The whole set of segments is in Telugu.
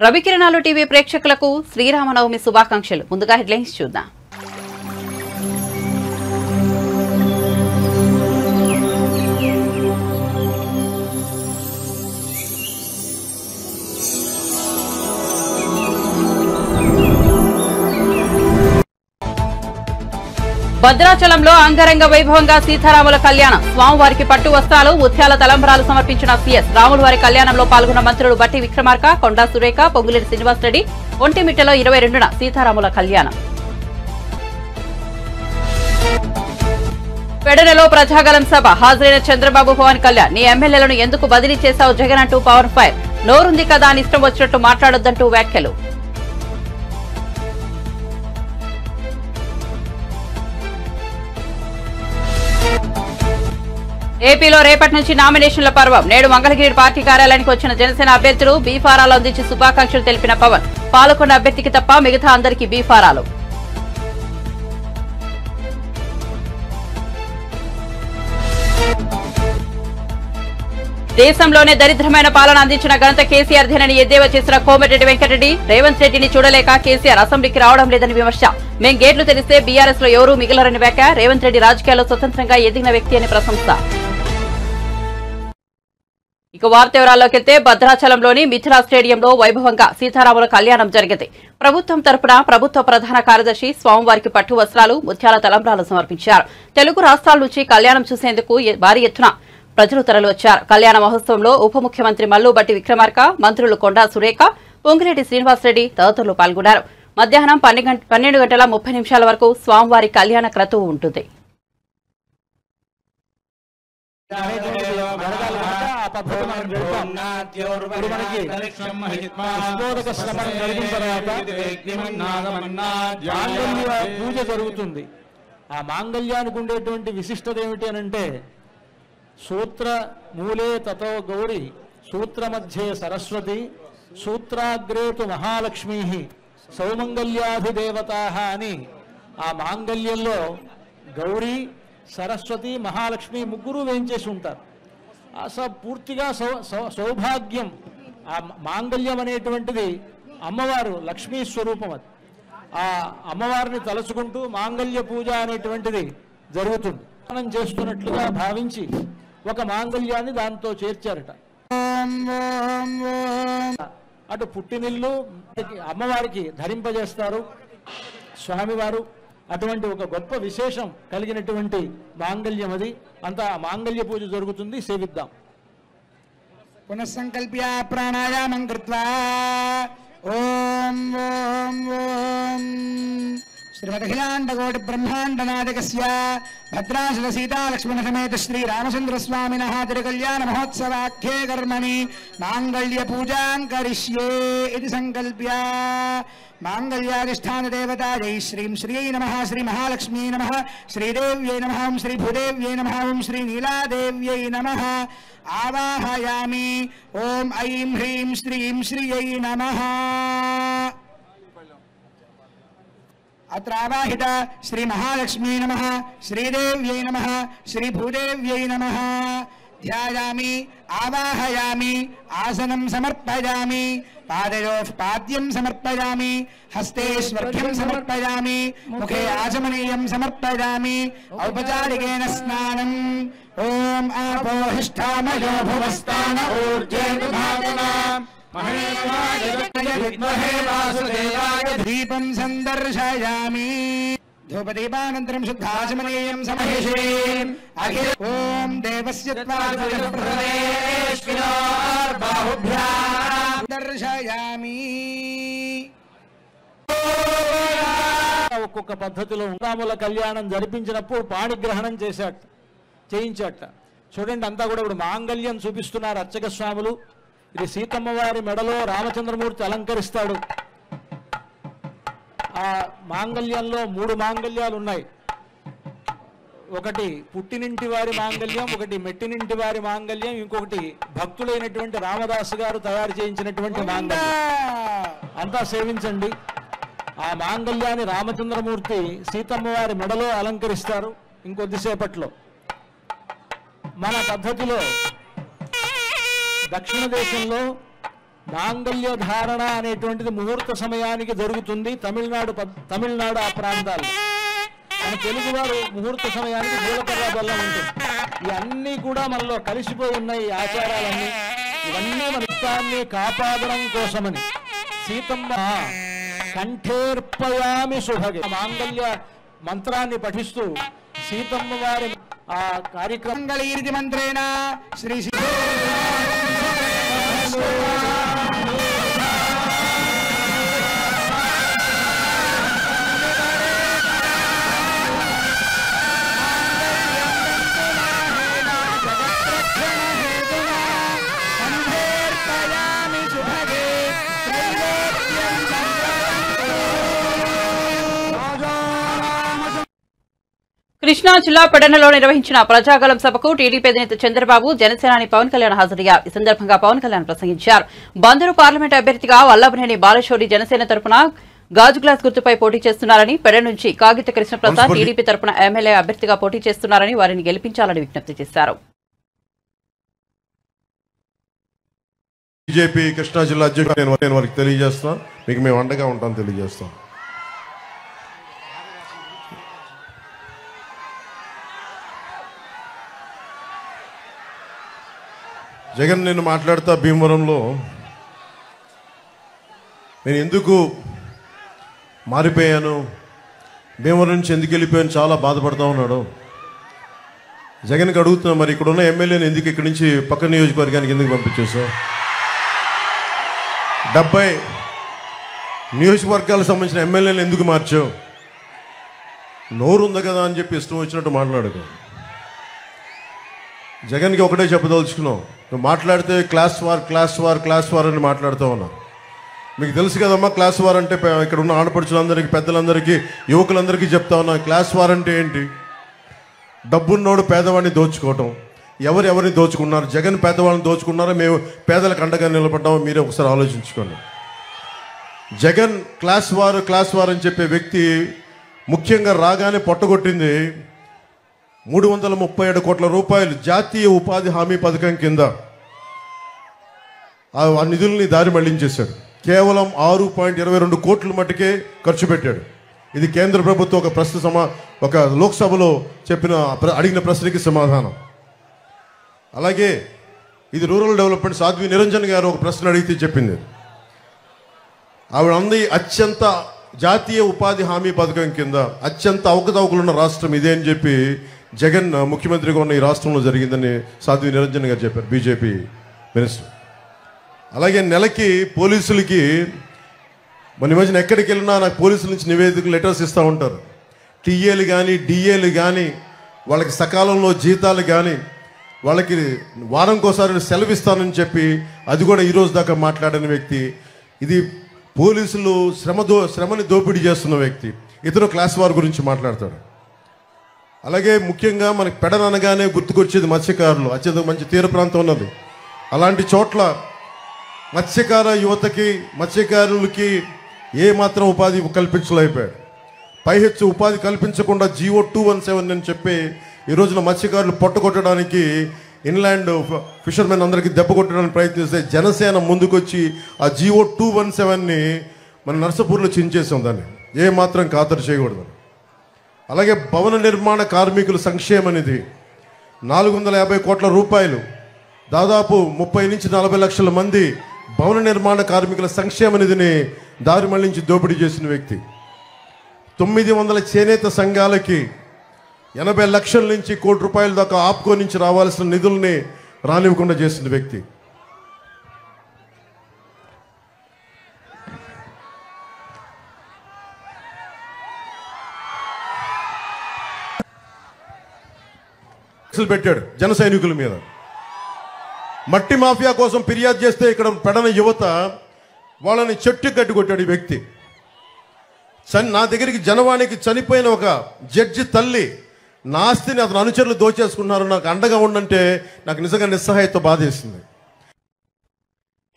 రవికిరణాలు టీవీ ప్రేక్షకులకు శ్రీరామనవమి శుభాకాంక్షలు. ముందుగా హెడ్లైన్స్ చూద్దాం. భద్రాచలంలో అంగరంగ వైభవంగా సీతారాముల కళ్యాణం. స్వామివారికి పట్టు వస్త్రాలు, ముత్యాల తలంబ్రాలు సమర్పించిన సీఎస్. రాములవారి కళ్యాణంలో పాల్గొన్న మంత్రులు బట్టి విక్రమార్క, కొండా సురేఖ, పొంగులేటి శ్రీనివాసరెడ్డి. ఒంటిమిట్టలో 22న సీతారాముల కళ్యాణం. పెడనలో ప్రజాగలం సభ. హాజరైన చంద్రబాబు, పవన్ కళ్యాణ్. నీ ఎమ్మెల్యేలను ఎందుకు బదిలీ చేశావు జగన్ అంటూ పవన్ ఫైర్. నోరుంది కదా అని ఇష్టం వచ్చినట్టు మాట్లాడొద్దంటూ వ్యాఖ్యలు. ఏపీలో రేపటి నుంచి నామినేషన్ల పర్వం. నేడు మంగళగిరి పార్టీ కార్యాలయానికి వచ్చిన జనసేన అభ్యర్థులు బీఫారాలు అందించి శుభాకాంక్షలు తెలిపిన పవన్. పాల్గొన్న అభ్యర్థికి తప్ప మిగతా అందరికీ బీఫారాలు. దేశంలోనే దరిద్రమైన పాలన అందించిన ఘనత కేసీఆర్ దేనని ఎద్దేవా చేసిన కోమటిరెడ్డి వెంకటరెడ్డి. రేవంత్ రెడ్డిని చూడలేక కేసీఆర్ అసెంబ్లీకి రావడం లేదని విమర్శ. మేం గేట్లు తెరిస్తే బీఆర్ఎస్ లో ఎవరూ మిగిలరని వ్యాఖ్య. రేవంత్ రెడ్డి రాజకీయాల్లో స్వతంత్రంగా ఎదిగిన వ్యక్తి అని ప్రశంస. ఇక వార్త వివరాల్లోకి వెళ్తే భద్రాచలంలోని మిథిలా స్టేడియంలో వైభవంగా సీతారాముల కళ్యాణం జరిగింది. ప్రభుత్వం తరపున ప్రభుత్వ ప్రధాన కార్యదర్శి స్వామివారికి పట్టు వస్త్రాలు, ముత్యాల తలంబ్రాలు సమర్పించారు. తెలుగు రాష్ట్రాల నుంచి కళ్యాణం చూసేందుకు భారీ ఎత్తున ప్రజలు తరలివచ్చారు. కళ్యాణ మహోత్సవంలో ఉప ముఖ్యమంత్రి మల్లు బట్టి విక్రమార్క, మంత్రులు కొండా సురేఖ, పొంగులేటి శ్రీనివాసరెడ్డి తదితరులు పాల్గొన్నారు. మధ్యాహ్నం 12:30 వరకు స్వామివారి కళ్యాణ క్రతువు ఉంటుంది. పూజ జరుగుతుంది. ఆ మాంగళ్యానికి ఉండేటువంటి విశిష్టత ఏమిటి అనంటే, సూత్ర మూలే తతో గౌరీ, సూత్ర మధ్యే సరస్వతి, సూత్రాగ్రేతు మహాలక్ష్మీ, సౌమంగళ్యాధిదేవతా అని ఆ మాంగళ్యంలో గౌరీ, సరస్వతి, మహాలక్ష్మి ముగ్గురు వేయించేసి ఉంటారు. అసలు పూర్తిగా సౌభాగ్యం. ఆ మాంగళ్యం అనేటువంటిది అమ్మవారు లక్ష్మీ స్వరూపం. అది ఆ అమ్మవారిని తలుచుకుంటూ మాంగళ్య పూజ అనేటువంటిది జరుగుతుంది. మనం చేస్తున్నట్లుగా భావించి ఒక మాంగళ్యాన్ని దాంతో చేర్చారట. అటు పుట్టినిల్లు అమ్మవారికి ధరింపజేస్తారు స్వామివారు. అటువంటి ఒక గొప్ప విశేషం కలిగినటువంటి మాంగళ్యం అది. అంతా మాంగళ్య పూజ జరుగుతుంది, సేవిద్దాం. పునఃసంకల్ప్య ప్రాణాయామం కృత్వా ఓం ఓం ఓం శ్రీమదఖిలాండకోటి బ్రహ్మాండనాయకస్య భద్రాచల సీతాలక్ష్మణ సమేత శ్రీ రామచంద్రస్వామినః తిరుకళ్యాణ మహోత్సవాఖ్యే కర్మణి మాంగళ్య పూజాం కరిష్యే ఇది సంకల్ప్య మాంగళ్యాధిష్టాన దేవతాయై శ్రీం శ్రీయై నమః, శ్రీ మహాలక్ష్మీ నమః, శ్రీదేవ్యై నమః, శ్రీ భూదేవ్యై నమః, శ్రీ నీలాదేవ్యై నమః ఆవాహయామి. ఓం ఐం హ్రీం శ్రీం శ్రీయై నమః. అత్ర ఆవాహిత శ్రీ మహాలక్ష్మీ నమః, శ్రీదేవ్యై నమః, శ్రీ భూదేవ్యై నమః. ధ్యాయామి, ఆవాహయామి, ఆసనం సమర్పయామి, పాదయోః పాద్యం సమర్పయామి, హస్తే స్వర్ఘ్యం సమర్పయామి, ముఖే ఆచమనీయం సమర్పయామి, ఔపచారికేణ స్నానం. ఓం ఆపోహిష్ఠామయో భువస్థాన ఊర్జేతు భావనా దీపం సందర్శయామి. ధూపదీపానంతరం శుద్ధాచమనీయం సమహిషే. ఓం దేవస్య దర్శయామి. ఒక్కొక్క పద్ధతిలో రాముల కళ్యాణం జరిపించినప్పుడు పాణిగ్రహణం చేయించాట. చూడండి, అంతా కూడా ఇప్పుడు మాంగళ్యం చూపిస్తున్నారు అర్చక స్వాములు. ఇది సీతమ్మ వారి మెడలో రామచంద్రమూర్తి అలంకరిస్తాడు. ఆ మాంగళ్యంలో 3 మాంగళ్యాలు ఉన్నాయి. ఒకటి పుట్టినింటి వారి మాంగళ్యం, ఒకటి మెట్టినింటి వారి మాంగళ్యం, ఇంకొకటి భక్తులైనటువంటి రామదాసు గారు తయారు చేయించినటువంటి మాంగళ్యం. అంతా సేవించండి. ఆ మాంగళ్యాన్ని రామచంద్రమూర్తి సీతమ్మ వారి మెడలో అలంకరిస్తారు ఇంకొద్దిసేపట్లో. మన పద్ధతిలో దక్షిణ దేశంలో మాంగళ్య ధారణ అనేటువంటిది ముహూర్త సమయానికి జరుగుతుంది తమిళనాడు ఆ ప్రాంతాల్లో. మన తెలుగువారు ముహూర్త సమయానికి జీలకర్ర బెల్లం ఉంటుంది. ఇవన్నీ కూడా మనలో కలిసిపోయి ఉన్నాయి ఈ ఆచారాలన్నీ. ఇవన్నీ మన ఇష్టాన్ని కాపాడడం కోసమని సీతమ్మ కంఠేర్పయామి శుభగే మాంగళ్య మంత్రాన్ని పఠిస్తూ సీతమ్మ వారి ఆ కార్యక్రమం మంత్రేణ శ్రీ కృష్ణా జిల్లా పెడనలో నిర్వహించిన ప్రజాగలం సభకు టీడీపీ అధినేత చంద్రబాబు జనసేనాని పవన్ కళ్యాణ్ హాజరయ్యారు. ఈ సందర్భంగా పవన్ కళ్యాణ్ ప్రసంగించారు. బందరు పార్లమెంట్ అభ్యర్థిగా వల్లభనేని బాలశౌరి జనసేన తరపున గాజు గ్లాస్ గుర్తుపై పోటీ చేస్తున్నారని, పెడ నుంచి కాగిత కృష్ణప్రసాద్ టీడీపీ తరపున ఎమ్మెల్యే అభ్యర్థిగా పోటీ చేస్తున్నారని వారిని గెలిపించాలని విజ్ఞప్తి చేశారు. బీజేపీ కృష్ణా జిల్లా అధ్యక్షుడు నేను వారికి తెలియజేస్తున్నాను, మీకు మేము అండగా ఉంటాం తెలియజేస్తాం. జగన్ నేను మాట్లాడుతా భీమవరంలో నేను ఎందుకు మారిపోయాను, భీమవరం నుంచి ఎందుకు వెళ్ళిపోయాను చాలా బాధపడతా ఉన్నాడు. జగన్కి అడుగుతున్నా, మరి ఇక్కడ ఉన్న ఎమ్మెల్యేని ఎందుకు ఇక్కడి నుంచి పక్క నియోజకవర్గానికి ఎందుకు పంపించేసావు? 70 నియోజకవర్గాలకు సంబంధించిన ఎమ్మెల్యేలు ఎందుకు మార్చావు? నోరు ఉంది కదా అని చెప్పి ఇష్టం వచ్చినట్టు మాట్లాడకు. జగన్కి ఒకటే చెప్పదలుచుకున్నావు, నువ్వు మాట్లాడితే క్లాస్ వార్ అని మాట్లాడుతూ ఉన్నావు. మీకు తెలుసు కదమ్మా క్లాస్ వార్ అంటే. ఇక్కడ ఉన్న ఆడపడుచులందరికీ, పెద్దలందరికీ, యువకులందరికీ చెప్తా ఉన్నా, క్లాస్ వార్ అంటే ఏంటి? డబ్బున్నోడు పేదవాడిని దోచుకోవటం. ఎవరిని దోచుకున్నారు? జగన్ పేదవాళ్ళని దోచుకున్నారా, మేము పేదలకు అండగా నిలబడ్డామో మీరే ఒకసారి ఆలోచించుకోండి. జగన్ క్లాస్ వార్ అని చెప్పే వ్యక్తి ముఖ్యంగా రాగానే పొట్టగొట్టింది 337 కోట్ల రూపాయలు జాతీయ ఉపాధి హామీ పథకం కింద ఆ నిధుల్ని దారి మళ్లించేశాడు. కేవలం 6.22 కోట్ల మట్టుకే ఖర్చు పెట్టాడు. ఇది కేంద్ర ప్రభుత్వం ఒక లోక్సభలో అడిగిన ప్రశ్నకి సమాధానం. అలాగే ఇది రూరల్ డెవలప్మెంట్ సాధ్వి నిరంజన్ గారు ఒక ప్రశ్న అడిగితే చెప్పింది, ఆవిడ అంది అత్యంత జాతీయ ఉపాధి హామీ పథకం కింద అత్యంత అవకతవకలున్న రాష్ట్రం ఇదే అని చెప్పి జగన్ ముఖ్యమంత్రిగా ఉన్న ఈ రాష్ట్రంలో జరిగిందని సాధ్వి నిరంజన్ గారు చెప్పారు, బీజేపీ మినిస్టర్. అలాగే నెలకి పోలీసులకి మన మధ్యన ఎక్కడికి వెళ్ళినా నాకు పోలీసుల నుంచి నివేదికలు లెటర్స్ ఇస్తూ ఉంటారు. టీఏలు కానీ డిఏలు కానీ వాళ్ళకి సకాలంలో జీతాలు కానీ వాళ్ళకి వారంకోసారి సెలవు ఇస్తానని చెప్పి అది కూడా ఈరోజు దాకా మాట్లాడిన వ్యక్తి. ఇది పోలీసులు శ్రమని దోపిడీ చేస్తున్న వ్యక్తి. ఇతను క్లాస్ వార్ గురించి మాట్లాడతాడు. అలాగే ముఖ్యంగా మనకి పెడననగానే గుర్తుకొచ్చేది మత్స్యకారులు. అత్యంత మంచి తీర ప్రాంతం ఉన్నది. అలాంటి చోట్ల మత్స్యకార యువతకి, మత్స్యకారులకి ఏమాత్రం ఉపాధి కల్పించలేకపోయాడు. పైహెచ్చు ఉపాధి కల్పించకుండా జీవో 217 అని చెప్పి ఈ రోజున మత్స్యకారులు పొట్టగొట్టడానికి, ఇన్లాండ్ ఫిషర్మెన్ అందరికీ దెబ్బ కొట్టడానికి ప్రయత్నిస్తే జనసేన ముందుకొచ్చి ఆ జీవో 217ని మన నర్సపూర్లో చించేసాం. దాన్ని ఏమాత్రం ఖాతరు చేయకూడదు. అలాగే భవన నిర్మాణ కార్మికుల సంక్షేమ నిధి 450 కోట్ల రూపాయలు, దాదాపు 30 నుంచి 40 లక్షల మంది భవన నిర్మాణ కార్మికుల సంక్షేమ నిధిని దారి మళ్లించి దోపిడీ చేసిన వ్యక్తి. 900 చేనేత సంఘాలకి 80 లక్షల నుంచి 1 కోటి రూపాయల దాకా ఆప్కో నుంచి రావాల్సిన నిధుల్ని రానివ్వకుండా చేసిన వ్యక్తి. పెట్టాడు జన సైనికుల మీద. మట్టి మాఫియా కోసం ఫిర్యాదు చేస్తే ఇక్కడ పెడన యువత వాళ్ళని చెట్టు కట్టి కొట్టాడు ఈ వ్యక్తి. నా దగ్గరికి జనవాణికి చనిపోయిన ఒక జడ్జి తల్లి నా ఆస్తిని అతను అనుచరులు దోచేసుకున్నారు, నాకు అండగా ఉండంటే నాకు నిజంగా నిస్సహాయత బాధేసింది.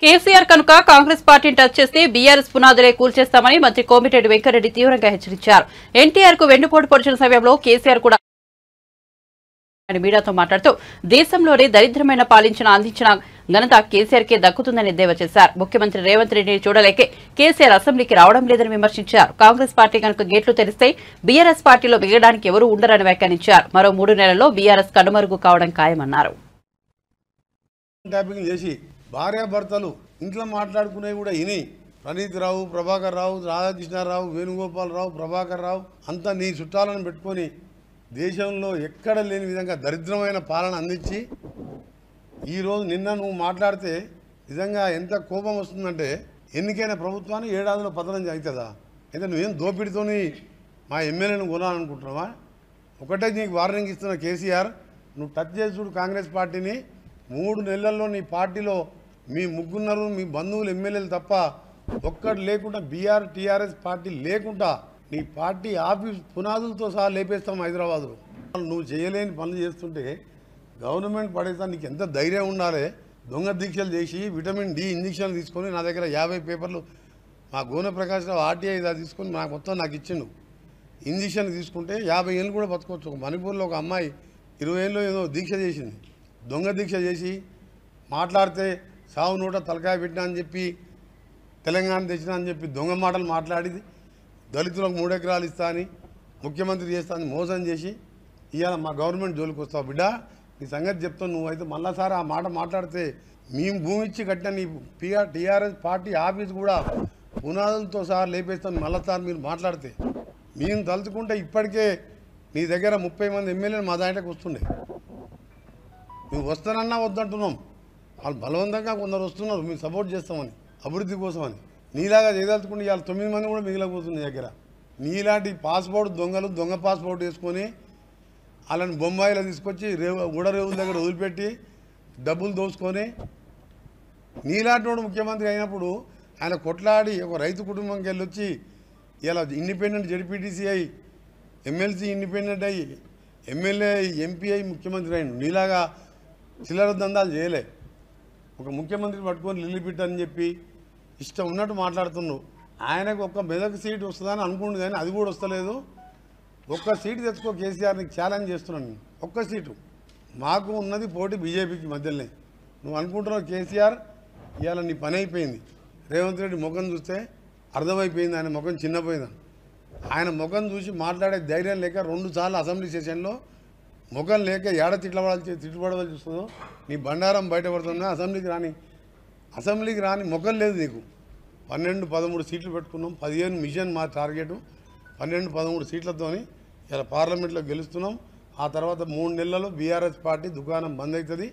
కేసీఆర్ కనుక కాంగ్రెస్ పార్టీని టచ్ చేస్తే బీఆర్ఎస్ పునాదులే కూల్చేస్తామని మంత్రి కోమిటిరెడ్డి వెంకటరెడ్డి తీవ్రంగా హెచ్చరించారు. ఎన్టీఆర్ కు వెన్నుపోటు పొడిచిన సమయంలో కేసీఆర్ కూడా మీడియాతో మాట్లాడుతూ దేశంలోనే దరిద్రమైన పాలించిన అందించిన ఘనత కేసీఆర్కే దక్కుతుందని ఎద్దేవా చేశారు. ముఖ్యమంత్రి రేవంత్ రెడ్డిని చూడలేకే కేసీఆర్ అసెంబ్లీకి రావడం లేదని విమర్శించారు. కాంగ్రెస్ పార్టీ కనుక గేట్లు తెరిస్తే బీఆర్ఎస్ పార్టీలో మిగలడానికి ఎవరూ ఉండరని వ్యాఖ్యానించారు. మరో 3 నెలల్లో బీఆర్ఎస్ కనుమరుగు కావడం ఖాయమన్నారు. భార్యాభర్తలు ఇంట్లో మాట్లాడుకునేవి కూడా ఇని ప్రణీత్ రావు, ప్రభాకర్ రావు, రాధాకృష్ణారావు, వేణుగోపాలరావు, ప్రభాకర్ రావు అంతా నీ చుట్టాలను పెట్టుకొని దేశంలో ఎక్కడ లేని విధంగా దరిద్రమైన పాలన అందించి ఈరోజు నిన్న నువ్వు మాట్లాడితే నిజంగా ఎంత కోపం వస్తుందంటే ఎన్నికైన ప్రభుత్వాన్ని ఏడాదిలో పతనం అవుతుందా? అయితే నువ్వేం దోపిడితోని మా ఎమ్మెల్యేను కొనాలనుకుంటున్నావా? ఒకటే నీకు వార్నింగ్ ఇస్తున్న కేసీఆర్, నువ్వు టచ్ చేసి చూడు కాంగ్రెస్ పార్టీని. 3 నెలల్లో నీ పార్టీలో మీ ముగ్గురున్నారు, మీ బంధువులు ఎమ్మెల్యేలు తప్ప ఒక్కడు లేకుండా టీఆర్ఎస్ పార్టీ లేకుండా నీ పార్టీ ఆఫీస్ పునాదులతో సహా లేపేస్తాం హైదరాబాద్లో. నువ్వు చేయలేని పనులు చేస్తుంటే గవర్నమెంట్ పడేస్తా నీకు ఎంత ధైర్యం ఉండాలి? దొంగ దీక్షలు చేసి విటమిన్ డి ఇంజక్షన్లు తీసుకొని నా దగ్గర 50 పేపర్లు మా గోనె ప్రకాశ్రావు ఆర్టీఐ తీసుకొని నాకు ఇచ్చిండు. ఇంజక్షన్ తీసుకుంటే 50 ఏళ్ళు కూడా బతకొచ్చు. ఒక మణిపూర్లో ఒక అమ్మాయి 20 ఏళ్ళు ఏదో దీక్ష చేసింది. దొంగ దీక్ష చేసి మాట్లాడితే సావు నోట తలకాయ పెట్టినా అని చెప్పి, తెలంగాణ తెచ్చినా అని చెప్పి దొంగ మాటలు మాట్లాడి దళితులకు 3 ఎకరాలు ఇస్తా అని, ముఖ్యమంత్రి చేస్తా అని మోసం చేసి ఇవాళ మా గవర్నమెంట్ జోలికి వస్తావు బిడ్డ. నీ సంగతి చెప్తావు. నువ్వైతే మళ్ళాసారి ఆ మాట మాట్లాడితే మేము భూమి ఇచ్చి కట్టిన నీ టీఆర్ఎస్ పార్టీ ఆఫీస్ కూడా పునాదులతో సహా లేపేస్తాను. మళ్ళాసారి మీరు మాట్లాడితే మేము తలుచుకుంటే ఇప్పటికే నీ దగ్గర 30 మంది ఎమ్మెల్యేలు మా దాంట్లోకి వస్తుండే. నువ్వు వస్తానన్నా వద్దంటున్నాం. వాళ్ళు బలవంతంగా కొందరు వస్తున్నారు, మేము సపోర్ట్ చేస్తామని, అభివృద్ధి కోసమని. నీలాగా చేయదలుచుకుంటే ఇవాళ 9 మంది కూడా మిగిలిపోతుంది నీ దగ్గర. నీలాంటి పాస్పోర్ట్ దొంగలు దొంగ పాస్పోర్ట్ వేసుకొని వాళ్ళని బొంబాయిలో తీసుకొచ్చి ఊడరేవుల దగ్గర వదిలిపెట్టి డబ్బులు దోసుకొని నీలాంటి వాడు ముఖ్యమంత్రి అయినప్పుడు ఆయన కొట్లాడి ఒక రైతు కుటుంబంకి వెళ్ళి వచ్చి ఇలా ఇండిపెండెంట్ జెడ్పీటీసీ అయ్యి, ఎమ్మెల్సీ ఇండిపెండెంట్ అయ్యి, ఎమ్మెల్యే ఎంపీ అయ్యి ముఖ్యమంత్రి అయ్యిండు. నీలాగా చిల్లర దందాలు చేయలే. ఒక ముఖ్యమంత్రిని పట్టుకొని లిల్లిపిట్ అని చెప్పి ఇష్టం ఉన్నట్టు మాట్లాడుతున్నావు. ఆయనకు ఒక్క మెదక్ సీటు వస్తుందని అనుకుంటు కానీ అది కూడా వస్తలేదు. ఒక్క సీటు తెచ్చుకో కేసీఆర్, నీకు ఛాలెంజ్ చేస్తున్నాను నేను. ఒక్క సీటు మాకు ఉన్నది పోటీ బీజేపీకి మధ్యలోనే. నువ్వు అనుకుంటున్నావు కేసీఆర్ ఇవాళ నీ పని అయిపోయింది. రేవంత్ రెడ్డి ముఖం చూస్తే అర్థమైపోయింది ఆయన ముఖం చిన్నపోయిందని. ఆయన ముఖం చూసి మాట్లాడే ధైర్యం లేక 2 సార్లు అసెంబ్లీ సెషన్లో ముఖం లేక ఏడ తిట్టుబడవలసి వస్తుందో నీ బండారం బయటపడుతున్నా. అసెంబ్లీకి రాని ముఖం లేదు నీకు. 12-13 సీట్లు పెట్టుకున్నాం. 15 మిషన్ మా టార్గెట్. 12-13 సీట్లతోని ఇలా పార్లమెంట్లో గెలుస్తున్నాం. ఆ తర్వాత 3 నెలల్లో బీఆర్ఎస్ పార్టీ దుకాణం బంద్ అవుతుంది.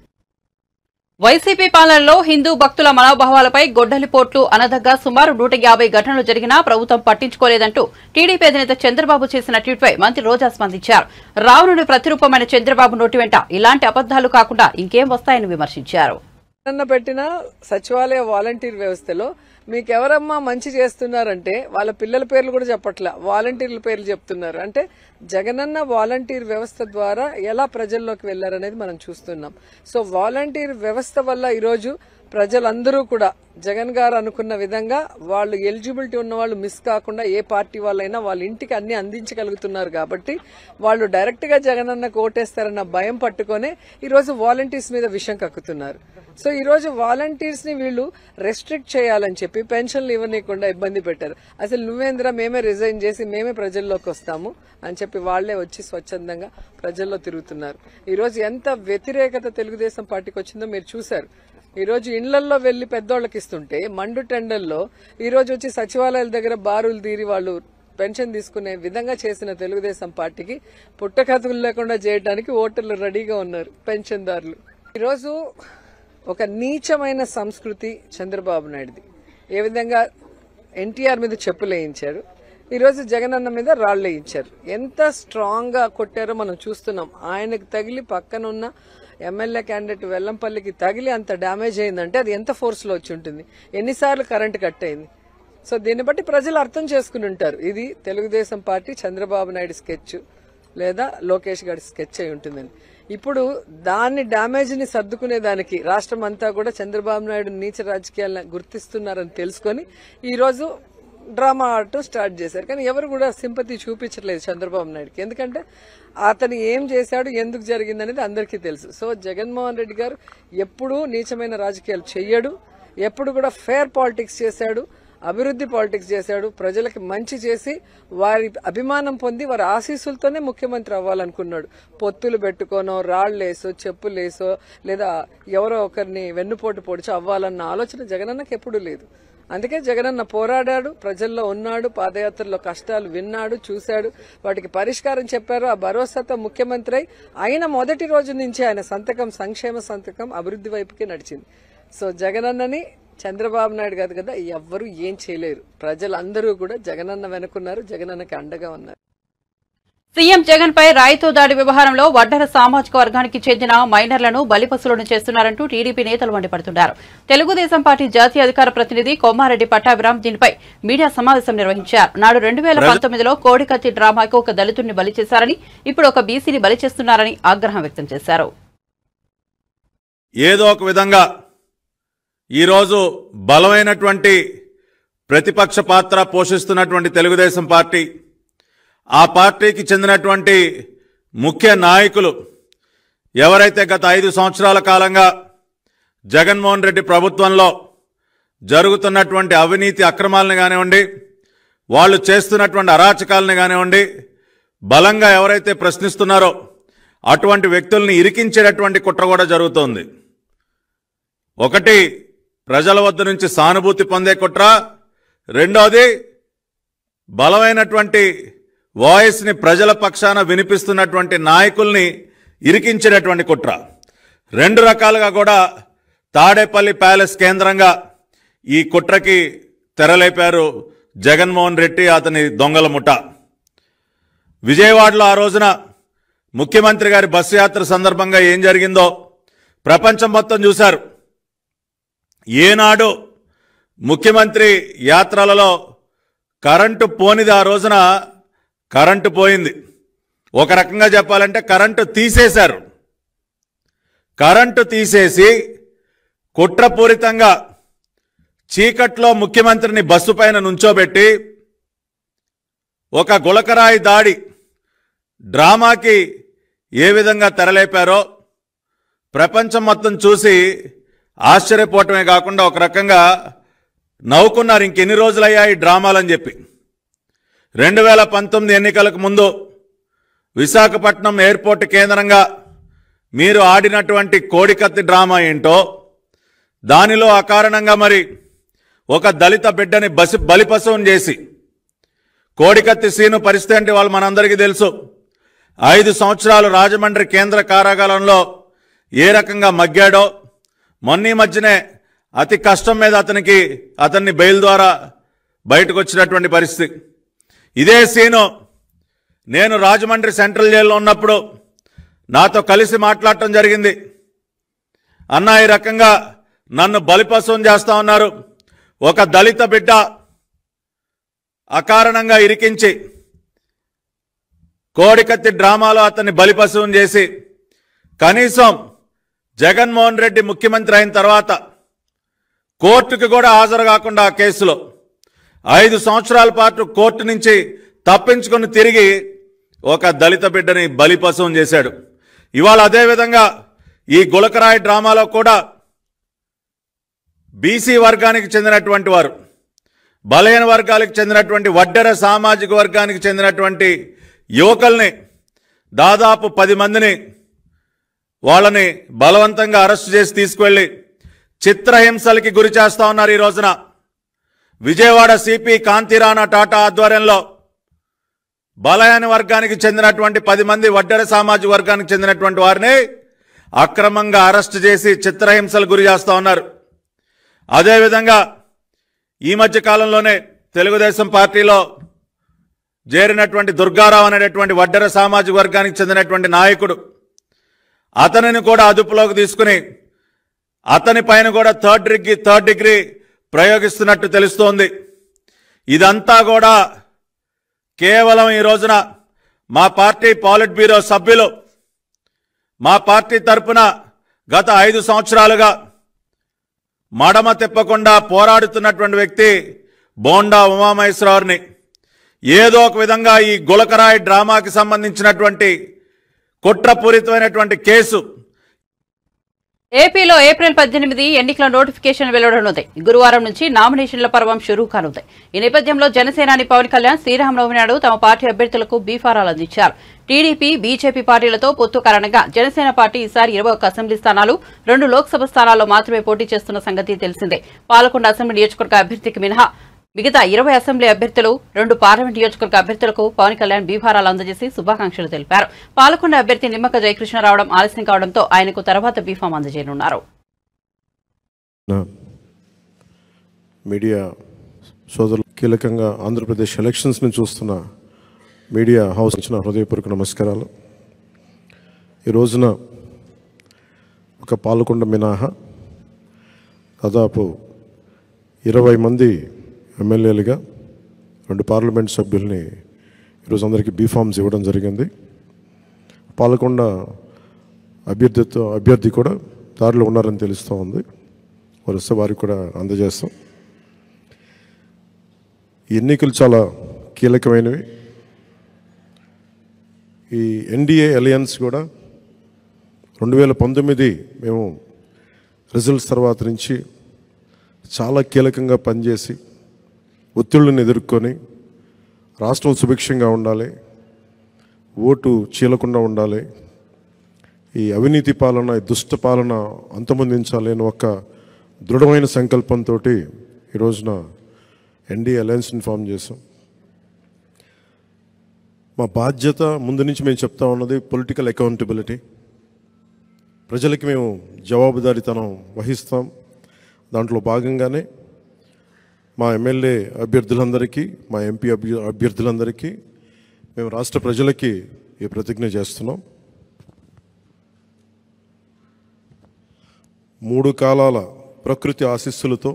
వైసీపీ పాలనలో హిందూ భక్తుల మనోభావాలపై గొడ్డలిపోట్లు అనదగ్గా సుమారు 150 ఘటనలు జరిగినా ప్రభుత్వం పట్టించుకోలేదంటూ టీడీపీ అధినేత చంద్రబాబు చేసిన ట్వీట్పై మంత్రి రోజా స్పందించారు. రావణుడి ప్రతిరూపమైన చంద్రబాబు నోటి వెంట ఇలాంటి అబద్దాలు కాకుండా ఇంకేం వస్తాయని విమర్శించారు. పెట్టిన సచివాలయ వాలంటీర్ వ్యవస్థలో మీకెవరమ్మా మంచి చేస్తున్నారంటే వాళ్ళ పిల్లల పేర్లు కూడా చెప్పట్లా, వాలంటీర్ల పేర్లు చెప్తున్నారు. అంటే జగనన్న వాలంటీర్ వ్యవస్థ ద్వారా ఎలా ప్రజల్లోకి వెళ్లారనేది మనం చూస్తున్నాం. సో వాలంటీర్ వ్యవస్థ వల్ల ఈరోజు ప్రజలందరూ కూడా జగన్ గారు అనుకున్న విధంగా వాళ్ళు ఎలిజిబిలిటీ ఉన్న వాళ్ళు మిస్ కాకుండా ఏ పార్టీ వాళ్ళైనా వాళ్ళ ఇంటికి అన్ని అందించగలుగుతున్నారు. కాబట్టి వాళ్ళు డైరెక్ట్ గా జగనన్నకు ఓటేస్తారన్న భయం పట్టుకునే ఈరోజు వాలంటీర్స్ మీద విషం కక్కుతున్నారు. సో ఈ రోజు వాలంటీర్స్ ని వీళ్ళు రెస్ట్రిక్ట్ చేయాలని చెప్పి పెన్షన్లు ఇవ్వనీయకుండా ఇబ్బంది పెట్టారు. అసలు నువ్వేంద్ర మేమే రిజైన్ చేసి మేమే ప్రజల్లోకి వస్తాము అని చెప్పి వాళ్లే వచ్చి స్వచ్ఛందంగా ప్రజల్లో తిరుగుతున్నారు. ఈ రోజు ఎంత వ్యతిరేకత తెలుగుదేశం పార్టీకి వచ్చిందో మీరు చూశారు. ఈ రోజు ఇళ్లల్లో వెళ్లి పెద్దోళ్లకి ఇస్తుంటే మండు టెండర్లో ఈ రోజు వచ్చి సచివాలయాల దగ్గర బారులు తీరి వాళ్ళు పెన్షన్ తీసుకునే విధంగా చేసిన తెలుగుదేశం పార్టీకి పుట్టకథలు లేకుండా చేయడానికి ఓటర్లు రెడీగా ఉన్నారు పెన్షన్దారులు. ఈరోజు ఒక నీచమైన సంస్కృతి చంద్రబాబు నాయుడుది. ఏ విధంగా ఎన్టీఆర్ మీద చెప్పులేయించారు, ఈరోజు జగనన్న మీద రాళ్లేయించారు. ఎంత స్ట్రాంగ్ గా కొట్టారో మనం చూస్తున్నాం. ఆయనకు తగిలి పక్కనున్న ఎమ్మెల్యే క్యాండిడేట్ వెల్లంపల్లికి తగిలి అంత డ్యామేజ్ అయిందంటే అది ఎంత ఫోర్స్ లో వచ్చి ఉంటుంది, ఎన్నిసార్లు కరెంటు కట్ అయింది. సో దీన్ని బట్టి ప్రజలు అర్థం చేసుకుని ఉంటారు ఇది తెలుగుదేశం పార్టీ చంద్రబాబు నాయుడు స్కెచ్ లేదా లోకేష్ గారి స్కెచ్ అయి ఉంటుందని. ఇప్పుడు దాన్ని డ్యామేజ్ ని సర్దుకునే దానికి రాష్ట్రం అంతా కూడా చంద్రబాబు నాయుడు నీచ రాజకీయాలను గుర్తిస్తున్నారని తెలుసుకొని ఈ రోజు డ్రామా ఆడటం స్టార్ట్ చేశారు. కానీ ఎవరు కూడా సింపతి చూపించట్లేదు చంద్రబాబు నాయుడుకి. ఎందుకంటే అతను ఏం చేశాడు, ఎందుకు జరిగింది అనేది అందరికీ తెలుసు. సో జగన్మోహన్ రెడ్డి గారు ఎప్పుడూ నీచమైన రాజకీయాలు చెయ్యడు, ఎప్పుడు కూడా ఫేర్ పాలిటిక్స్ చేశాడు, అభివృద్ధి పాలిటిక్స్ చేశాడు. ప్రజలకి మంచి చేసి వారి అభిమానం పొంది వారి ఆశీస్సులతోనే ముఖ్యమంత్రి అవ్వాలనుకున్నాడు. పొత్తులు పెట్టుకోనో, రాళ్లేసో, చెప్పులేసో, లేదా ఎవరో ఒకరిని వెన్నుపోటు పొడిచో అవ్వాలన్న ఆలోచన జగనన్నకి ఎప్పుడూ లేదు. అందుకే జగనన్న పోరాడాడు, ప్రజల్లో ఉన్నాడు, పాదయాత్రలో కష్టాలు విన్నాడు, చూశాడు, వాటికి పరిష్కారం చెప్పారు. ఆ భరోసాతో ముఖ్యమంత్రి అయిన మొదటి రోజు నుంచి ఆయన సంతకం సంక్షేమ సంతకం అభివృద్ధి వైపుకి నడిచింది. సో జగనన్నని చంద్రబాబు నాయుడు కాదు కదా ఎవ్వరూ ఏం చేయలేరు. ప్రజలందరూ కూడా జగనన్న వెనుకున్నారు, జగనన్నకి అండగా ఉన్నారు. సీఎం జగన్ పై రాయితో దాడి వ్యవహారంలో వడ్డెర సామాజిక వర్గానికి చెందిన మైనర్లను బలిపశులను చేస్తున్నారంటూ టీడీపీ నేతలు మండిపడుతున్నారు. తెలుగుదేశం పార్టీ జాతీయ అధికార ప్రతినిధి కొమ్మారెడ్డి పట్టాభిరామ్ దీనిపై మీడియా సమావేశం నిర్వహించారు. నాడు 2019లో కోడికత్తి డ్రామాకు ఒక దళితుడిని బలి చేశారని, ఇప్పుడు ఒక బీసీని బలి చేస్తున్నారని ఆగ్రహం వ్యక్తం చేశారు. ఏదో ఒక విధంగా ఈరోజు బలమైనటువంటి ప్రతిపక్ష పాత్ర పోషిస్తున్నటువంటి తెలుగుదేశం పార్టీ, ఆ పార్టీకి చెందినటువంటి ముఖ్య నాయకులు ఎవరైతే గత 5 సంవత్సరాల కాలంగా జగన్మోహన్ రెడ్డి ప్రభుత్వంలో జరుగుతున్నటువంటి అవినీతి అక్రమాలను కానివ్వండి, వాళ్ళు చేస్తున్నటువంటి అరాచకాలను కానివ్వండి, బలంగా ఎవరైతే ప్రశ్నిస్తున్నారో అటువంటి వ్యక్తుల్ని ఇరికించేటటువంటి కుట్ర కూడా జరుగుతోంది. ఒకటి ప్రజల వద్ద నుంచి సానుభూతి పొందే కుట్ర, రెండోది బలమైనటువంటి వాయిస్ని ప్రజల పక్షాన వినిపిస్తున్నటువంటి నాయకుల్ని ఇరికించేటటువంటి కుట్ర. 2 రకాలుగా కూడా తాడేపల్లి ప్యాలెస్ కేంద్రంగా ఈ కుట్రకి తెరలేపారు జగన్మోహన్ రెడ్డి, అతని దొంగల ముఠ. విజయవాడలో ఆ రోజున ముఖ్యమంత్రి గారి బస్సు యాత్ర సందర్భంగా ఏం జరిగిందో ప్రపంచం మొత్తం చూశారు. ఏనాడు ముఖ్యమంత్రి యాత్రలలో కరెంటు పోనిది, ఆ రోజున కరెంటు పోయింది. ఒక రకంగా చెప్పాలంటే కరెంటు తీసేశారు. కరెంటు తీసేసి కుట్రపూరితంగా చీకట్లో ముఖ్యమంత్రిని బస్సు పైన నుంచోబెట్టి ఒక గులకరాయి దాడి డ్రామాకి ఏ విధంగా తెరలేపారో ప్రపంచం మొత్తం చూసి ఆశ్చర్యపోవటమే కాకుండా ఒక రకంగా నవ్వుకున్నారు. ఇంకెన్ని రోజులయ్యా ఈ డ్రామాలని చెప్పి. 2019 ఎన్నికలకు ముందు విశాఖపట్నం ఎయిర్పోర్ట్ కేంద్రంగా మీరు ఆడినటువంటి కోడికత్తి డ్రామా ఏంటో, దానిలో అకారణంగా మరి ఒక దళిత బిడ్డని బలిపశువుని చేసి, కోడికత్తి సీను పరిస్థితి అంటే వాళ్ళు మనందరికీ తెలుసు. 5 సంవత్సరాలు రాజమండ్రి కేంద్ర కారాగారంలో ఏ రకంగా మగ్గాడో, మొన్న మధ్యనే అతి కష్టం మీద అతన్ని బెయిల్ ద్వారా బయటకు వచ్చినటువంటి పరిస్థితి. ఇదే సీను నేను రాజమండ్రి సెంట్రల్ జైల్లో ఉన్నప్పుడు నాతో కలిసి మాట్లాడటం జరిగింది. అన్నా, ఈ రకంగా నన్ను బలిపశువుని చేస్తా ఉన్నారు, ఒక దళిత బిడ్డ అకారణంగా ఇరికించి కోడికత్తి డ్రామాలో అతన్ని బలిపశువుని చేసి, కనీసం జగన్మోహన్ రెడ్డి ముఖ్యమంత్రి అయిన తర్వాత కోర్టుకు కూడా హాజరు కాకుండా ఆ కేసులో 5 సంవత్సరాల పాటు కోర్టు నుంచి తప్పించుకొని తిరిగి ఒక దళిత బిడ్డని బలిపశువుని చేశాడు. ఇవాళ అదేవిధంగా ఈ గులకరాయి డ్రామాలో కూడా బీసీ వర్గానికి చెందినటువంటి వారు, బలహీన వర్గాలకు చెందినటువంటి వడ్డెర సామాజిక వర్గానికి చెందినటువంటి యువకుల్ని దాదాపు 10 మందిని వాళ్ళని బలవంతంగా అరెస్టు చేసి తీసుకువెళ్లి చిత్రహింసలకి గురి చేస్తా ఉన్నారు. ఈ రోజున విజయవాడ సిపి కాంతిరాణా టాటా ఆధ్వర్యంలో బలహీన వర్గానికి చెందినటువంటి 10 మంది వడ్డెర సామాజిక వర్గానికి చెందినటువంటి వారిని అక్రమంగా అరెస్టు చేసి చిత్రహింసలు గురి చేస్తా ఉన్నారు. అదేవిధంగా ఈ మధ్య కాలంలోనే తెలుగుదేశం పార్టీలో చేరినటువంటి దుర్గారావు అనేటటువంటి వడ్డెర సామాజిక వర్గానికి చెందినటువంటి నాయకుడు, అతనిని కూడా అదుపులోకి తీసుకుని అతని పైన కూడా థర్డ్ డిగ్రీ ప్రయోగిస్తున్నట్టు తెలుస్తోంది. ఇదంతా కూడా కేవలం ఈ రోజున మా పార్టీ పాలిట్ బ్యూరో సభ్యులు, మా పార్టీ తరపున గత 5 సంవత్సరాలుగా మడమ తిప్పకుండా పోరాడుతున్నటువంటి వ్యక్తి బోండా ఉమామహేశ్వరరావుని ఏదో ఒక విధంగా ఈ గులకరాయి డ్రామాకి సంబంధించినటువంటి కుట్రపూరితమైనటువంటి కేసు ఏపీలో ఏప్రిల్ 18 ఎన్నికల నోటిఫికేషన్ వెలువడనుంది. గురువారం నుంచి నామినేషన్ల పర్వం షురూ కానుంది. ఈ నేపథ్యంలో జనసేనాని పవన్ కళ్యాణ్ శ్రీరామనవమి నాడు తమ పార్టీ అభ్యర్థులకు బీఫారాలు అందించారు. టీడీపీ, బీజేపీ పార్టీలతో పొత్తు కారణంగా జనసేన పార్టీ ఈసారి 21 అసెంబ్లీ స్థానాలు, 2 లోక్సభ స్థానాల్లో మాత్రమే పోటీ చేస్తున్న సంగతి తెలిసిందే. పాలకొండ అసెంబ్లీ నియోజకవర్గ అభ్యర్థికి మినహా మిగతా 20 అసెంబ్లీ అభ్యర్థులు, 2 పార్లమెంట్ నియోజకవర్గ అభ్యర్థులకు పవన్ కళ్యాణ్ బీఫారాలు అందజేసి శుభాకాంక్షలు తెలిపారు. పాలకొండ అభ్యర్థి నిమ్మక జయకృష్ణ రావడం ఆలస్యం కావడంతో ఆయనకు తర్వాత బీఫామ్ అందజేయనున్నారు. మీడియా సోదరులు, కీలకంగా ఆంధ్రప్రదేశ్ ఎలక్షన్స్ ని చూస్తున్న మీడియా హౌస్ ఇచ్చిన హృదయపూర్వక నమస్కారాలు. ఈ రోజున ఒక పాలకొండ మినహా దాదాపు 20 మంది ఎమ్మెల్యేలుగా, 2 పార్లమెంట్ సభ్యుల్ని ఈరోజు అందరికీ బీఫామ్స్ ఇవ్వడం జరిగింది. పాలకొండ అభ్యర్థి కూడా దారిలో ఉన్నారని తెలుస్తూ ఉంది. వరుస వారికి కూడా అందజేస్తాం. ఈ ఎన్నికలు చాలా కీలకమైనవి. ఈ ఎన్డీఏ అలయన్స్ కూడా 2019 మేము రిజల్ట్స్ తర్వాత నుంచి చాలా కీలకంగా పనిచేసి ఒత్తిళ్లను ఎదుర్కొని రాష్ట్రం సుభిక్షంగా ఉండాలి, ఓటు చీలకుండా ఉండాలి, ఈ అవినీతి పాలన, ఈ దుష్ట పాలన అంతమొందించాలి అని ఒక దృఢమైన సంకల్పంతో ఈ రోజున ఎన్డీఏ అలయన్స్ని ఫామ్ చేసాం. మా బాధ్యత ముందు నుంచి మేము చెప్తా ఉన్నది పొలిటికల్ అకౌంటబిలిటీ. ప్రజలకి మేము జవాబుదారీతనం వహిస్తాం. దాంట్లో భాగంగానే మా ఎమ్మెల్యే అభ్యర్థులందరికీ, మా ఎంపీ అభ్యర్థులందరికీ మేము రాష్ట్ర ప్రజలకి ఈ ప్రతిజ్ఞ చేస్తున్నాం. 3 కాలాల ప్రకృతి ఆశీస్సులతో,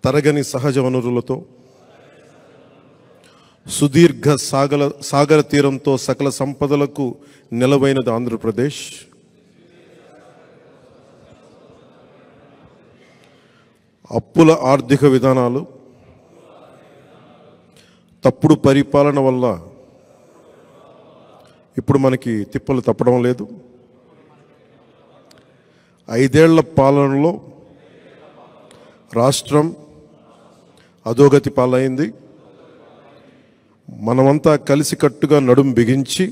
తరగని సహజ వనరులతో, సుదీర్ఘ సాగర తీరంతో సకల సంపదలకు నిలవైనది ఆంధ్రప్రదేశ్. అప్పుల ఆర్థిక విధానాలు, తప్పుడు పరిపాలన వల్ల ఇప్పుడు మనకి తిప్పలు తప్పడం లేదు. 5 ఏళ్ల పాలనలో రాష్ట్రం అధోగతి పాలైంది. మనమంతా కలిసికట్టుగా నడుం బిగించి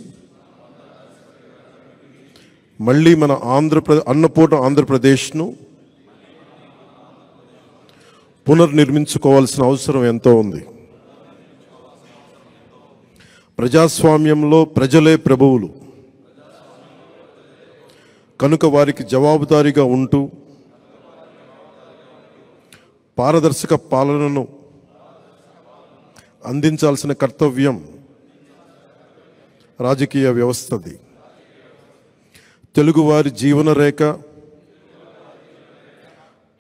మళ్ళీ మన అన్నపూర్ణ ఆంధ్రప్రదేశ్ను పునర్నిర్మించుకోవాల్సిన అవసరం ఎంతో ఉంది. ప్రజాస్వామ్యంలో ప్రజలే ప్రభువులు కనుక వారికి జవాబుదారీగా ఉంటూ పారదర్శక పాలనను అందించాల్సిన కర్తవ్యం రాజకీయ వ్యవస్థది. తెలుగువారి జీవన రేఖ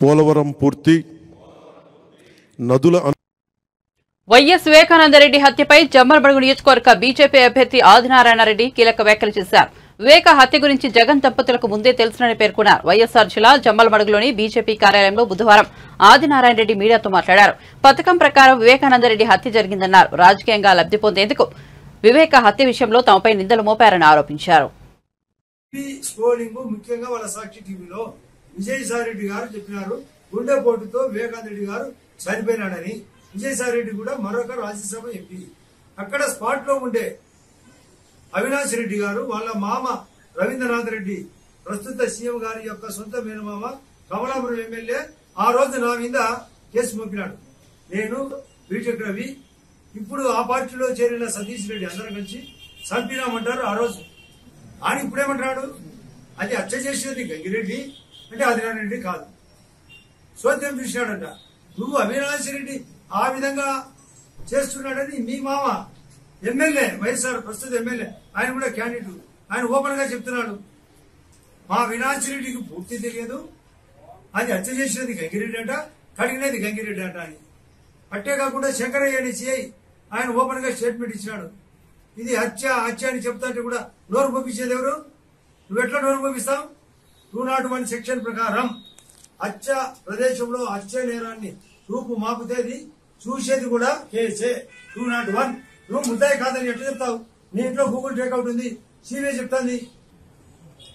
పోలవరం పూర్తి, నదుల వైఎస్ వివేకానందరెడ్డి హత్యపై జమ్మలమడుగు నియోజకవర్గ బీజేపీ అభ్యర్థి ఆదినారాయణరెడ్డి కీలక వ్యాఖ్యలు చేశారు. వివేక హత్య గురించి జగన్ దంపతులకు ముందే తెలుసునని పేర్కొన్నారు. వైఎస్ఆర్ జిల్లా జమ్మలమడుగులోని బీజేపీ కార్యాలయంలో బుధవారం ఆదినారాయణరెడ్డి మీడియాతో మాట్లాడారు. పథకం ప్రకారం వివేకానందరెడ్డి హత్య జరిగిందన్నారు. రాజకీయంగా లబ్ధి పొందేందుకు వివేక హత్య విషయంలో తమపై నిందలు మోపారని ఆరోపించారు. ముఖ్యంగా వాళ్ళ సాక్షి టీవీలో విజయసాయిరెడ్డి గారు చెప్పినారు, గుండెపోటుతో వివేకానందరెడ్డి గారు చనిపోయినాడని. విజయసాయిరెడ్డి కూడా మరొక రాజ్యసభ ఎంపీ. అక్కడ స్పాట్ లో ఉండే అవినాష్ రెడ్డి గారు వాళ్ళ మామ రవీంద్రనాథ్ రెడ్డి, ప్రస్తుత సీఎం గారి యొక్క సొంత మేనమామ, కమలాపురం ఎమ్మెల్యే, ఆ రోజు నా మీద కేసు మోపినాడు. నేను బీటెక్ రవి, ఇప్పుడు ఆ పార్టీలో చేరిన సతీష్ రెడ్డి అందరం కలిసి చంపినామంటారు ఆ రోజు. ఆయన ఇప్పుడేమంటాడు, అది హత్య చేసినది గంగిరెడ్డి అంటే ఆదినారాయణరెడ్డి కాదు, సోద్యం చూసినాడంట. నువ్వు అవినాష్ రెడ్డి ఆ విధంగా చేస్తున్నాడని మీ మామ ఎమ్మెల్యే, వైఎస్ఆర్ ప్రస్తుత ఎమ్మెల్యే, ఆయన కూడా క్యాండిడేట్, ఆయన ఓపెన్ గా చెప్తున్నాడు, మా అవినాష్ రెడ్డికి పూర్తి తెలియదు, అది హత్య చేసినది గంగిరెడ్డి అంట, కడిగినది గంగిరెడ్డి అంట అని. అట్టే కాకుండా శంకరయ్య అని సిఐ ఆయన ఓపెన్ గా స్టేట్మెంట్ ఇచ్చినాడు. ఇది హత్య హత్య అని చెప్తాంటే కూడా నోరు పంపించేది ఎవరు? నువ్వు ఎట్లా నోరు పంపిస్తావు? 201 సెక్షన్ ప్రకారం అచ్చ ప్రదేశంలో అచ్చ నేరాన్ని రూపు మాపుతేది చూసేది కూడా కేసే 201. నువ్వు ముద్దాయి కాదని ఎట్లా చెప్తావు? నీ ఇంట్లో గూగుల్ టేక్అవుట్ ఉంది, సిబిఐ చెప్తాంది.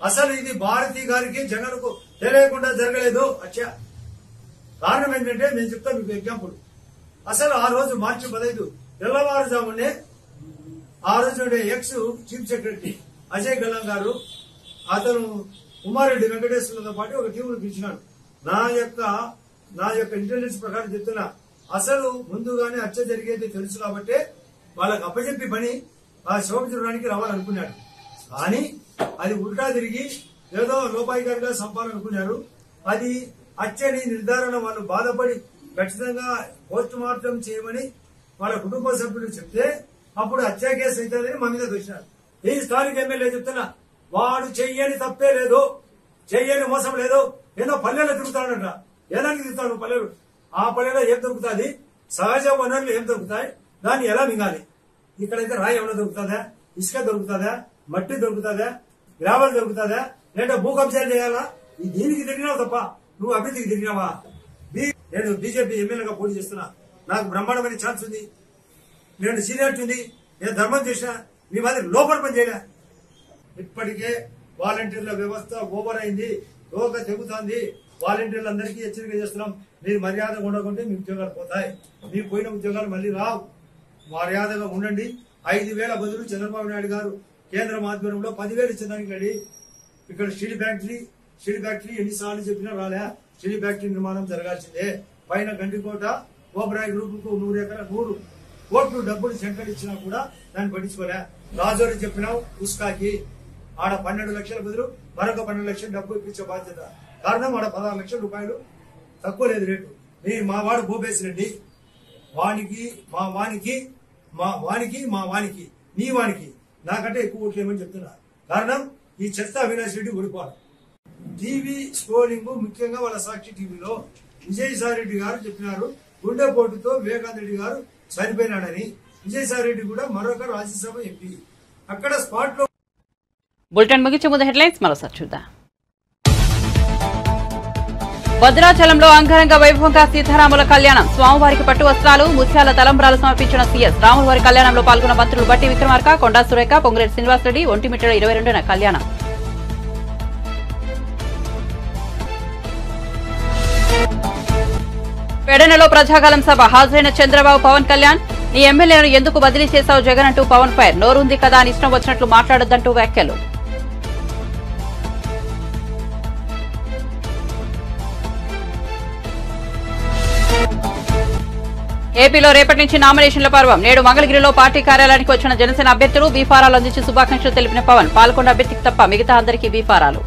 అసలు ఇది భారతి గారికి జగన్ కు తెలియకుండా జరగలేదు. అచ్చా కారణం ఏంటంటే నేను చెప్తాను మీకు ఎగ్జాంపుల్. అసలు ఆ రోజు మార్చి 15 తెల్లవారుజామునే ఆ రోజు ఎక్స్ చీఫ్ సెక్రటరీ అజయ్ గల్లం గారు అతను ఉమారెడ్డి వెంకటేశ్వర్లతో పాటు ఒక టీమును పిలిచినాడు. నా యొక్క ఇంటెలిజెన్స్ ప్రకారం చెప్తున్నా, అసలు ముందుగానే హత్య జరిగేది తెలుసు కాబట్టి వాళ్ళకి అప్పచెప్పి పని ఆ శోభచూడడానికి రావాలనుకున్నాడు. కానీ అది ఉల్టా తిరిగి ఏదో లోపాయికారిగా సంపాలనుకున్నారు. అది హత్యని నిర్ధారణ వాళ్ళు బాధపడి ఖచ్చితంగా పోస్ట్ మార్టం చేయమని వాళ్ళ కుటుంబ సభ్యులు చెప్తే అప్పుడు హత్య కేసు అవుతుందని మా మీద దొరికినారు. ఈ స్థానిక ఎమ్మెల్యే చెప్తున్నా, వాడు చెయ్యని తప్పే లేదు, చెయ్యని మోసం లేదు. ఏదో పల్లెలో తిరుగుతాడంట. ఏదానికి తిరుగుతాడు పల్లెలు? ఆ పల్లెలో ఏం దొరుకుతుంది? సహజ వనరులు ఏం దొరుకుతాయి? దాన్ని ఎలా మింగాలి? ఇక్కడైతే రాయి ఏమైనా దొరుకుతుందా? ఇసుక దొరుకుతుందా? మట్టి దొరుకుతుందా? గ్రావెల్ దొరుకుతుందా? లేదా భూకంశాలు చేయాలా? దీనికి తిరిగినావు తప్ప నువ్వు అభివృద్ధికి తిరిగినావా? నేను బీజేపీ ఎమ్మెల్యేగా పోటీ చేస్తున్నా, నాకు బ్రహ్మాండమైన ఛాన్స్ ఉంది, నేను సీనియారిటీ ఉంది, నేను ధర్మం చేసినా, మీ మాదిరి లోపల పని చేయలే. ఇప్పటికే వాలంటీర్ల వ్యవస్థ ఓవర్ అయింది, తోక తెగుతుంది. వాలంటీర్లందరికీ హెచ్చరిక చేస్తున్నాం, మీరు మర్యాదగా ఉండకుంటే మీ ఉద్యోగాలు పోతాయి, మీకు పోయిన ఉద్యోగాలు మళ్ళీ రావు. మర్యాదగా ఉండండి. 5,000 బదులు చంద్రబాబు నాయుడు గారు కేంద్రం ఆధ్వర్యంలో 10,000 ఇచ్చేదానికి రెడీ. ఇక్కడ స్టీల్ ఫ్యాక్టరీ ఎన్నిసార్లు చెప్పినా రాలే. స్టీల్ ఫ్యాక్టరీ నిర్మాణం జరగాల్సిందే. పైన గండికోట ఓబరాయ్ గ్రూప్ కు 100 కోట్లు డబ్బులు సెంట్రల్ ఇచ్చినా కూడా దాన్ని పట్టించుకోలే. రాజోని చెప్పినావు ఉస్కాకి, ఆడ 12 లక్షల బదులు మరొక 12 లక్షలు డబ్బు ఇప్పించే బాధ్యత. కారణం ఆడ 16 లక్షల రూపాయలు తక్కువ లేదు రేటు. మా వాడు భూపేశ్ రెడ్డి, వానికి నీ వానికి నాకంటే ఎక్కువ ఓట్లు ఏమని చెప్తున్నా. కారణం ఈ చెత్త అవినాష్ రెడ్డి ఓడిపోవాలి. టీవీ స్క్రోలింగ్, ముఖ్యంగా వాళ్ళ సాక్షి టీవీలో విజయసాయి రెడ్డి గారు చెప్పినారు గుండెపోటుతో వివేకానంద రెడ్డి గారు చనిపోయినాడని. విజయసాయి రెడ్డి కూడా మరొక రాజ్యసభ ఎంపీ. అక్కడ స్పాట్ లో. బులెటిన్ ముగించే ముందు హెడ్లైన్స్ మరోసారి చూద్దాం. భద్రాచలంలో అంగరంగ వైభవంగా సీతారాముల కళ్యాణం. స్వామివారికి పట్టు వస్త్రాలు, ముత్యాల తలంబ్రాలు సమర్పించిన సీఎస్. రాములవారి కళ్యాణంలో పాల్గొన్న మంత్రులు బట్టి విక్రమార్క, కొండా సురేఖ, పొంగులేటి శ్రీనివాసరెడ్డి. ఒంటిమిట్టడ 22న కళ్యాణం. పెడనలో ప్రజాగలం సభ. హాజరైన చంద్రబాబు, పవన్ కళ్యాణ్. నీ ఎమ్మెల్యేను ఎందుకు బదిలీ చేశావు జగన్ అంటూ పవన్ ఫైర్. నోరుంది కదా అని ఇష్టం వచ్చినట్లు మాట్లాడొద్దంటూ వ్యాఖ్యలు. ఏపీలో రేపటి నుంచి నామినేషన్ల పర్వం. నేడు మంగళగిరిలో పార్టీ కార్యాలయానికి వచ్చిన జనసేన అభ్యర్థులు బీఫారాలు అందించి శుభాకాంక్షలు తెలిపిన పవన్. పాల్గొన్న అభ్యర్థికి తప్ప మిగతా అందరికీ బీఫారాలు.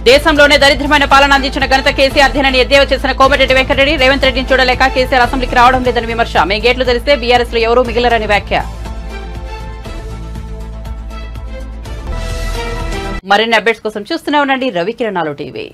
దేశంలోనే దరిద్రమైన పాలన అందించిన ఘనత కేసీఆర్ దినని ఎద్దేవా చేసిన కోమటిరెడ్డి వెంకటరెడ్డి. రేవంత్ రెడ్డిని చూడలేక కేసీఆర్ అసెంబ్లీకి రావడం లేదని విమర్శ. మేము గేట్లు తెరిస్తే బీఆర్ఎస్ లో ఎవరూ మిగిలరని వ్యాఖ్య. మరిన్ని అప్డేట్స్ కోసం చూస్తూనే ఉండండి రవికిరణాలు టీవీ.